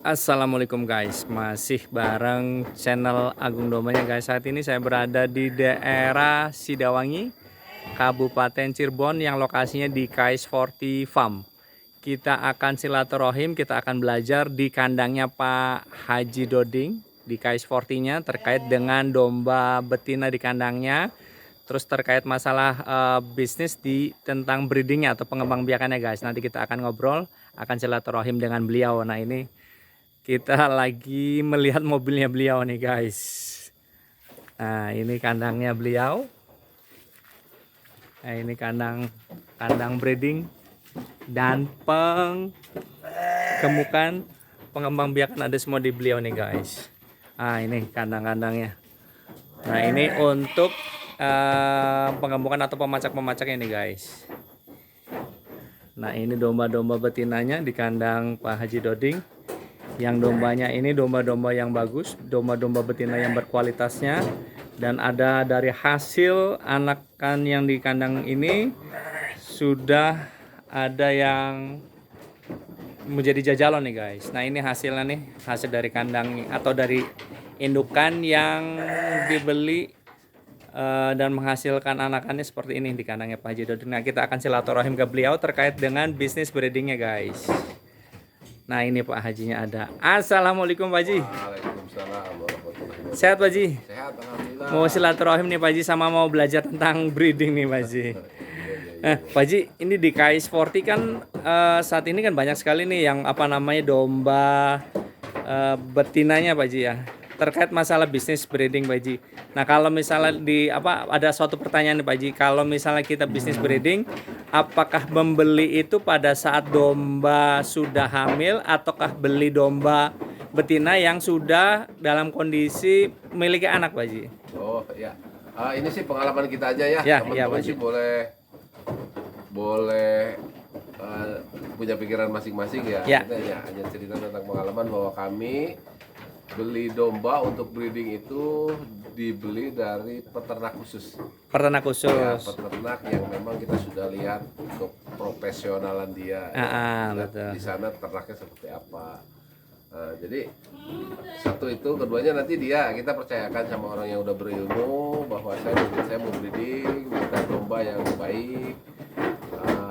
Assalamualaikum guys, masih bareng channel Agung Dombanya guys. Saat ini saya berada di daerah Sidawangi, Kabupaten Cirebon yang lokasinya di KS40 Farm. Kita akan silaturahim, kita akan belajar di kandangnya Pak Haji Doding di KS40-nya terkait dengan domba betina di kandangnya. Terus terkait masalah bisnis tentang breedingnya atau pengembangbiakannya guys. Nanti kita akan ngobrol, akan silaturahim dengan beliau. Nah ini kita lagi melihat mobilnya beliau nih guys. Nah ini kandangnya beliau. Nah ini kandang breeding dan penggemukan pengembangbiakan ada semua di beliau nih guys. Nah ini kandang-kandangnya. Nah ini untuk penggemukan atau pemacak-pemacaknya nih guys. Nah ini domba-domba betinanya di kandang Pak Haji Doding. Yang dombanya ini domba-domba yang bagus, domba-domba betina yang berkualitasnya, dan ada dari hasil anakan yang di kandang ini sudah ada yang menjadi jajalon nih guys. Nah ini hasilnya nih, hasil dari kandang atau dari indukan yang dibeli dan menghasilkan anakannya seperti ini di kandangnya Pak Haji Doding. Nah kita akan silaturahim ke beliau terkait dengan bisnis breedingnya guys. Nah ini Pak Hajinya ada. Assalamualaikum Pak Haji. Waalaikumsalam warahmatullahi wabarakatuh. Sehat Pak Haji? Sehat, alhamdulillah. Mau silaturahim nih Pak Haji sama mau belajar tentang breeding nih Pak Haji. Pak Haji, ini di KS40 kan saat ini kan banyak sekali nih yang apa namanya domba betinanya Pak Haji ya. Terkait masalah bisnis breeding Pak Haji. Nah kalau misalnya ada suatu pertanyaan nih Pak Haji, kalau misalnya kita bisnis breeding, apakah membeli itu pada saat domba sudah hamil ataukah beli domba betina yang sudah dalam kondisi memiliki anak Pak Haji? Oh ya, ini sih pengalaman kita aja ya. Ya, Teman-teman Pak sih Haji. boleh punya pikiran masing-masing ya. Ya. Kita hanya cerita tentang pengalaman bahwa kami beli domba untuk breeding itu dibeli dari peternak khusus. Peternak Ya, khusus. peternak yang memang kita sudah lihat keprofesionalan dia. Lihat Betul. di sana ternaknya seperti apa. Nah, jadi satu itu, keduanya nanti kita percayakan sama orang yang udah berilmu bahwa saya mau breeding, minta domba yang baik.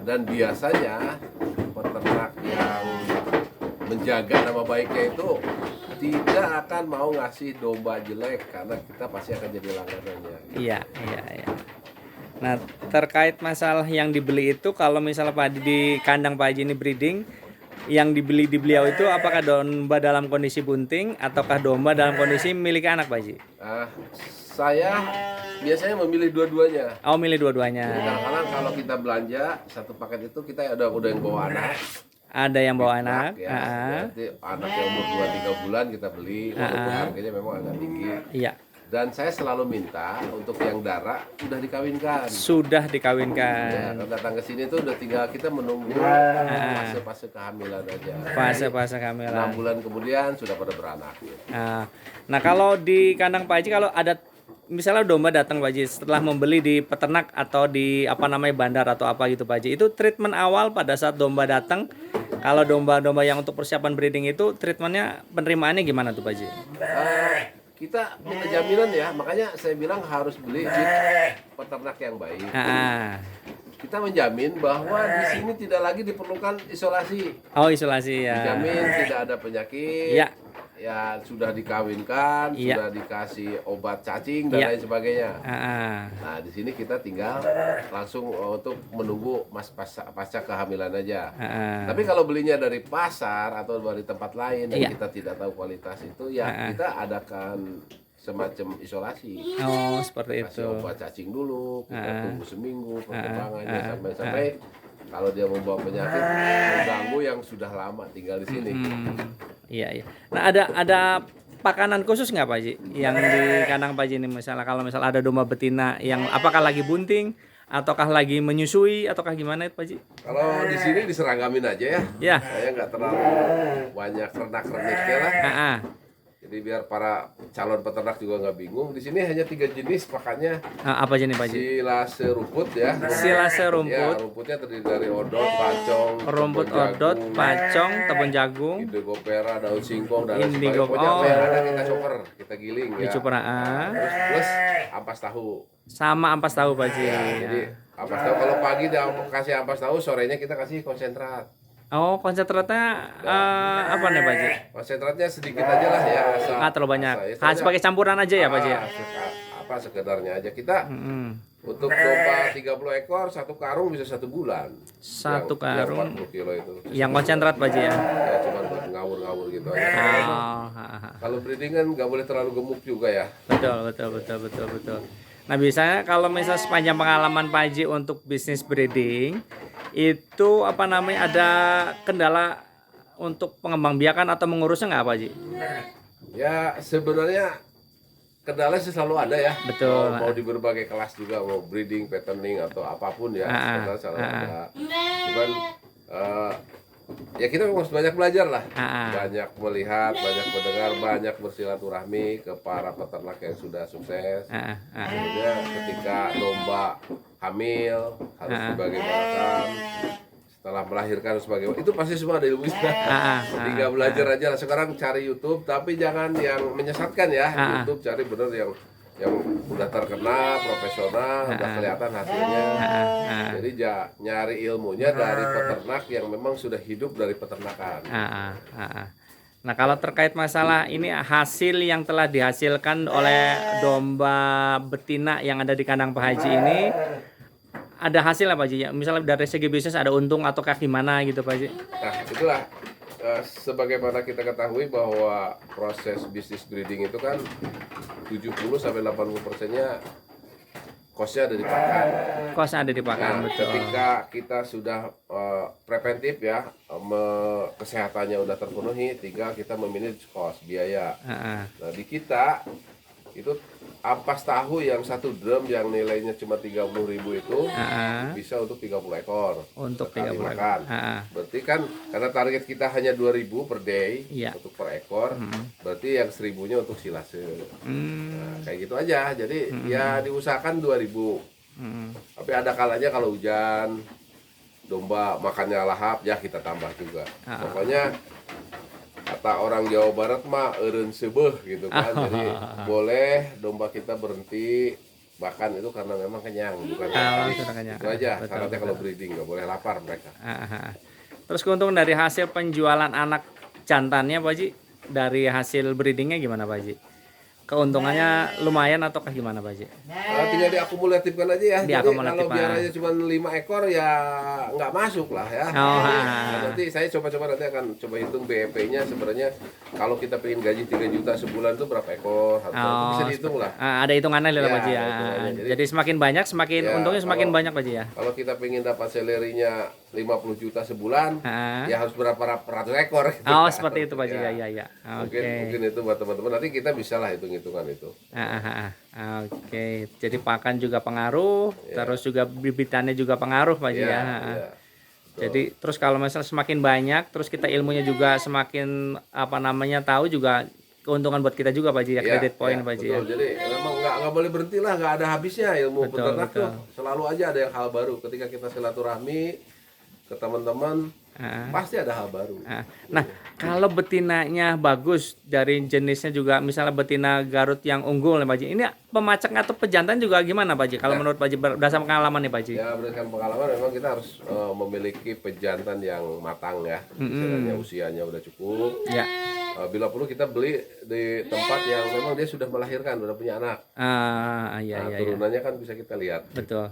Dan biasanya peternak yang menjaga nama baiknya itu tidak akan mau ngasih domba jelek karena kita pasti akan jadi langganannya. Iya. Nah, terkait masalah yang dibeli itu, kalau misalnya Pak Haji di kandang Pak Haji ini breeding, yang dibeli di beliau itu apakah domba dalam kondisi bunting ataukah domba dalam kondisi memiliki anak Pak Haji? Saya biasanya memilih dua-duanya. Oh, milih Jadi dua-duanya. kadang-kadang kalau kita belanja satu paket itu kita udah yang bawa anak. Ada yang bawa anak. Ya, nanti anak yang umur 2-3 bulan kita beli, walaupun harganya memang agak tinggi. Iya, Dan saya selalu minta untuk yang darah sudah dikawinkan. sudah Ya, dikawinkan. kalau datang ke sini tuh udah tinggal kita menunggu fase-fase kehamilan aja. Fase-fase 6 kehamilan. bulan kemudian sudah pada beranak. Gitu. Nah, kalau di kandang Pak Haji, kalau ada misalnya domba datang Pak Haji setelah membeli di peternak atau di bandar atau apa gitu Pak Haji, itu treatment awal pada saat domba datang, kalau domba-domba yang untuk persiapan breeding itu treatmentnya, penerimaannya gimana tuh Pak Haji? Kita minta jaminan ya, makanya saya bilang harus beli di peternak yang baik. Kita menjamin bahwa di sini tidak lagi diperlukan isolasi. Oh, isolasi ya. Dijamin tidak ada penyakit. Ya. Ya sudah dikawinkan, Iya. sudah dikasih obat cacing dan lain sebagainya. Nah di sini kita tinggal langsung untuk menunggu pasca kehamilan aja. Tapi kalau belinya dari pasar atau dari tempat lain yang kita tidak tahu kualitas itu, ya kita adakan semacam isolasi. Oh, seperti Kasih itu. obat cacing dulu, kita tunggu seminggu perkembangannya sampai kalau dia membawa penyakit mengganggu yang sudah lama tinggal di sini. Iya. Nah, ada pakanan khusus nggak Pak Haji yang di kandang Pak Haji ini, misalnya kalau ada domba betina yang apakah lagi bunting ataukah lagi menyusui ataukah gimana itu Pak Haji? Kalau di sini diseragamin aja ya. Ya. Saya nggak terlalu banyak renak-reniknya lah. Jadi biar para calon peternak juga nggak bingung. Di sini hanya 3 jenis pakannya. Apa jenis Pak Haji? Silase rumput ya. Silase Ya, rumput, rumputnya terdiri dari odot, pacong, rumput tepung odot, jagung, pacong, tepung jagung, indigo pera, daun singkong, dan lain Indigo- sebagainya. Pokoknya oh. apa yang ada kita chopper, kita giling ya. dicuper, Terus plus ampas tahu. sama ampas tahu Pak Haji. Ya, jadi ampas tahu kalau pagi dia kasih ampas tahu, sorenya kita kasih konsentrat. Oh, konsentratnya apa nih Pak Haji? Konsentratnya sedikit aja lah ya, asal Nggak terlalu banyak. asal- Harus pakai campuran aja ya Pak Haji? apa sekedarnya aja. Kita Mm-mm. untuk domba 30 ekor, satu karung bisa 1 bulan. Satu Yang karung 40 kilo itu. yang konsentrat Pak Haji ya? Ya cuma buat ngawur-ngawur gitu aja. Oh, Kalau breeding kan nggak boleh terlalu gemuk juga ya. betul. Nah, biasanya kalau misalnya sepanjang pengalaman Pak Haji untuk bisnis breeding, itu apa namanya, ada kendala untuk pengembangbiakan atau mengurusnya nggak Pak Haji? Ya sebenarnya kendala sih selalu ada ya. Betul. Mau di berbagai kelas juga, mau breeding, patterning atau apapun ya. Kendala selalu ada. Cuman ya kita harus banyak belajar lah. Banyak melihat, banyak mendengar, banyak bersilaturahmi ke para peternak yang sudah sukses. Kemudian ketika domba hamil harus dibagaimanakan, setelah melahirkan sebagaimana, itu pasti semua ada ilmunya. Tinggal belajar aja lah. Sekarang cari YouTube, tapi jangan yang menyesatkan ya. YouTube cari bener yang udah terkenal, profesional, udah kelihatan hasilnya. Jadi nyari ilmunya dari peternak yang memang sudah hidup dari peternakan. Nah, kalau terkait masalah ini, hasil yang telah dihasilkan oleh domba betina yang ada di kandang Pak Haji ini, ada hasil apa Pak Haji? Misalnya dari segi bisnis ada untung ataukah gimana gitu Pak Haji? Nah itulah sebagaimana kita ketahui bahwa proses bisnis breeding itu kan 70-80%-nya kosnya ada di pakan. Kos ada di pakan, Nah, betul. ketika kita sudah preventif ya, kesehatannya udah terpenuhi, tinggal kita memanage kos biaya. Nah di kita itu ampas tahu yang 1 drum yang nilainya cuma 30.000 itu bisa untuk 30 ekor Untuk sekali 30 ekor. makan. Berarti kan karena target kita hanya 2.000 per day Iya. untuk per ekor, berarti yang 1.000-nya untuk silase. Nah, kayak gitu aja. Jadi ya diusahakan 2.000. Tapi ada kalanya kalau hujan, domba makannya lahap, ya kita tambah juga. Pokoknya kata orang Jawa Barat mah eureun seubeuh gitu kan. Jadi boleh domba kita berhenti makan itu karena memang kenyang, bukan karena sudah kenyang. itu aja. Betul, Syaratnya kalau breeding nggak boleh lapar mereka. Terus keuntungan dari hasil penjualan anak jantannya Pak Haji, dari hasil breedingnya gimana Pak Haji? Keuntungannya lumayan ataukah gimana Pak Haji? Tinggal diakumulatifkan aja ya. Jadi Diakumulatifkan. kalau biaranya cuma 5 ekor ya nggak masuk lah ya. Nah, nanti saya coba-coba nanti akan coba hitung BEP-nya sebenarnya kalau kita pengen gaji 3 juta sebulan itu berapa ekor? Itu bisa dihitung lah. Ada hitungannya lah Ya, Pak Haji ya. hitungannya. Jadi semakin banyak, semakin Ya, untungnya semakin kalau- banyak Pak Haji ya. Kalau kita pengen dapat salary-nya 50 juta sebulan, ya harus berapa ratus ekor. Gitu kan. Seperti itu Pak Haji ya. Mungkin itu buat teman-teman, nanti kita bisa lah hitung-hitungan itu. Oke, jadi pakan juga pengaruh, terus juga bibitannya juga pengaruh Pak Haji ya. Iya. Jadi terus kalau misalnya semakin banyak, terus kita ilmunya juga semakin apa namanya tahu, juga keuntungan buat kita juga Pak Haji ya, kredit point Pak Haji ya. Betul. Jadi memang nggak boleh berhenti lah, nggak ada habisnya ilmu peternak tuh. Selalu aja ada yang hal baru. Ketika kita silaturahmi ke teman-teman, pasti ada hal baru. Nah, kalau betinanya bagus, dari jenisnya juga misalnya betina Garut yang unggul nih Pak Haji, ini pemacak atau pejantan juga gimana Pak Haji? Kalau menurut Pak Haji berdasarkan pengalaman nih Pak Haji? Ya berdasarkan pengalaman memang kita harus memiliki pejantan yang matang ya. Istilahnya usianya udah cukup. Ya. Bila perlu kita beli di tempat yang memang dia sudah melahirkan, sudah punya anak. Iya. Turunannya kan bisa kita lihat. Betul.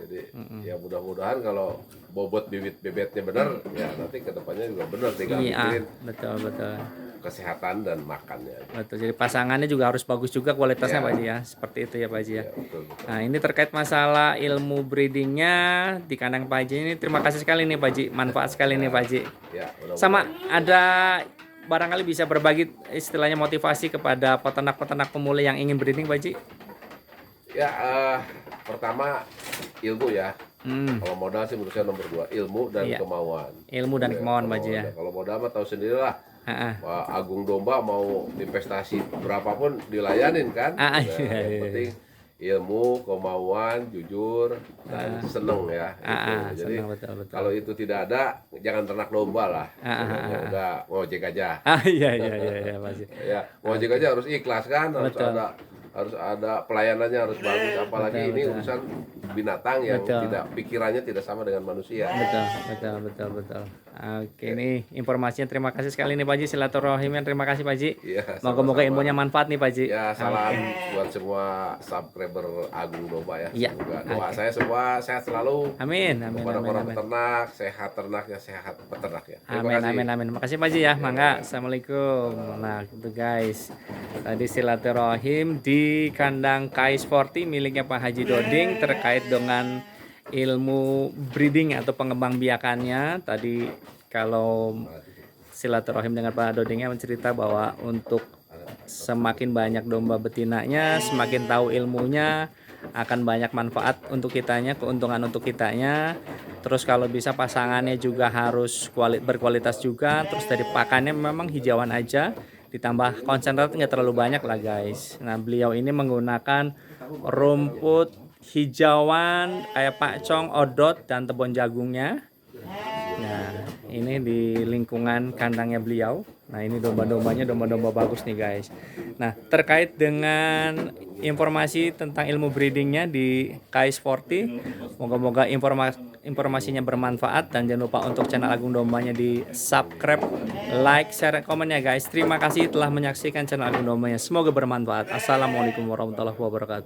Jadi ya mudah-mudahan kalau bobot bebetnya benar, ya nanti kedepannya juga benar, tinggal mikirin Betul. kesehatan dan makannya. Betul. Jadi pasangannya juga harus bagus juga kualitasnya Ya. Pak Haji ya. Seperti itu ya Pak Haji ya. Ya, betul. Nah, ini terkait masalah ilmu breedingnya di kandang Pak Haji ini, terima kasih sekali nih Pak Haji, manfaat sekali nih Pak Haji. Ya, mudah-mudahan. Sama ada barangkali bisa berbagi istilahnya motivasi kepada peternak-peternak pemula yang ingin breeding Pak Haji? Ya, pertama ilmu ya. Kalau modal sih menurut saya nomor 2, ilmu dan Iya. kemauan. Ilmu dan kemauan Pak Haji ya. Kalau modal mah tahu sendiri lah. Ah, Wah, Agung Domba mau investasi berapapun dilayanin kan. Ah, Nah, iya, yang iya. penting ilmu, kemauan, jujur, dan seneng ya. Jadi senang betul. kalau itu tidak ada, jangan ternak domba lah. Pokoknya udah ngojek aja. Iya pasti. Ya, ngojek aja harus ikhlas kan, Betul. harus ada pelayanannya harus bagus. Apalagi ini urusan binatang yang Betul. pikirannya tidak sama dengan manusia. Betul. Oke, ini informasinya terima kasih sekali nih Pak Haji, silaturahimnya terima kasih Pak Haji. Iya, Moga-moga sama-sama. ilmunya manfaat nih Pak Haji. Ya, salam buat semua subscriber Agung Domba ya. Iya. Semoga doa saya semua sehat selalu. Amin. Kepada para peternak, sehat ternaknya, sehat peternaknya. Terima kasih. Amin. Makasih Pak Haji ya. Mangga. Assalamualaikum. Nah, gitu guys. Tadi silaturahim di kandang K-Sporty miliknya Pak Haji Doding terkait dengan ilmu breeding atau pengembang biakannya. Tadi kalau silaturahim dengan Pak Dodingnya mencerita bahwa untuk semakin banyak domba betinanya, semakin tahu ilmunya, akan banyak manfaat untuk kitanya, keuntungan untuk kitanya. Terus kalau bisa pasangannya juga harus berkualitas juga. Terus dari pakannya memang hijauan aja, ditambah konsentrat nggak terlalu banyak lah guys. Nah beliau ini menggunakan rumput hijauan kayak pakcong, odot, dan tebon jagungnya. Nah ini di lingkungan kandangnya beliau. Nah ini domba-dombanya domba-domba bagus nih guys. Nah terkait dengan informasi tentang ilmu breedingnya di K-Sporty, moga-moga informasinya bermanfaat dan jangan lupa untuk channel Agung Dombanya di subscribe, like, share, komen ya guys. Terima kasih telah menyaksikan channel Agung Dombanya. Semoga bermanfaat. Assalamualaikum warahmatullahi wabarakatuh.